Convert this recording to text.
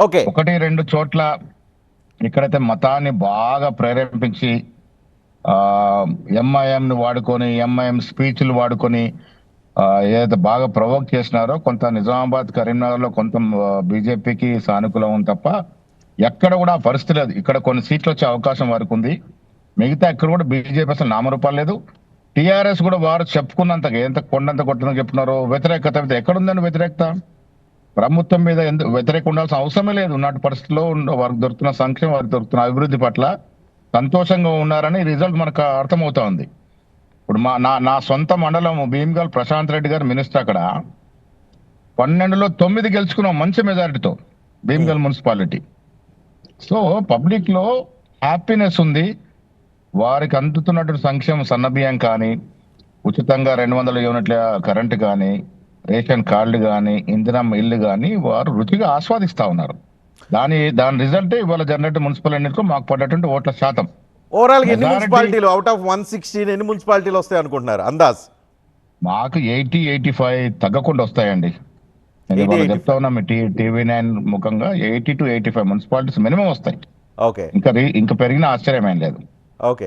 Okay. ఒకటి రెండు చోట్ల ఇక్కడైతే మతాన్ని బాగా ప్రేరేపించి ఎంఐఎంని వాడుకొని ఎంఐఎం స్పీచ్లు వాడుకొని ఏదైతే బాగా ప్రొవోక్ చేసినారో కొంత నిజామాబాద్ కరీంనగర్ లో కొంత బీజేపీకి సానుకూలం ఉంది తప్ప ఎక్కడ కూడా ఆ పరిస్థితి లేదు. ఇక్కడ కొన్ని సీట్లు వచ్చే అవకాశం వరకు ఉంది. మిగతా ఎక్కడ కూడా బీజేపీ అసలు నామరూపాలు లేదు. టీఆర్ఎస్ కూడా వారు చెప్పుకున్నంతగా ఎంత కొండంత కొట్టని చెప్తున్నారు. వ్యతిరేకత ఎక్కడుందని వ్యతిరేకత? ప్రభుత్వం మీద ఎందుకు వ్యతిరేక ఉండాల్సిన అవసరమే లేదు. నాటి పరిస్థితుల్లో వారికి దొరుకుతున్న సంక్షేమం, వారికి దొరుకుతున్న అభివృద్ధి పట్ల సంతోషంగా ఉన్నారని రిజల్ట్ మనకు అర్థమవుతా ఉంది. ఇప్పుడు నా సొంత మండలం భీమ్గల్ ప్రశాంత్ రెడ్డి గారు మినిస్టర్ అక్కడ 12లో 9 గెలుచుకున్నాం మంచి మెజారిటీతో భీమ్గల్ మున్సిపాలిటీ. సో పబ్లిక్ లో హ్యాపీనెస్ ఉంది. వారికి అందుతున్నటువంటి సంక్షేమ సన్నబియ్యం కానీ, ఉచితంగా 200 యూనిట్ల కరెంటు కానీ, రేషన్ కార్డులు కానీ, ఇందిరమ్మ ఇల్లు కానీ వారు రుచిగా ఆస్వాదిస్తా ఉన్నారు. దాని రిజల్ట్ ఇవాళ జనరేట్ మున్సిపల్ ఎన్నికల్లో మాకు పడ్డటువంటి ఓట్ల శాతం. ఓవరాల్ గా ఎన్ని మెజారిటీ మున్సిపాలిటీలు అవుట్ ఆఫ్ 116 ఎన్ని మున్సిపాలిటీలు వస్తాయి అనుకుంటున్నారు అందాజ్? మాకు 80-85 తగ్గకుండా వస్తాయండి. నేను ఇవాళ 80-85 చెప్తా ఉన్నా మీ టీవీ9 ముఖంగా 80 to 85 మున్సిపాలిటీస్ మినిమం వస్తాయి. ఓకే. ఇంకా పెరిగిన ఆశ్చర్యమేం లేదు. ఓకే.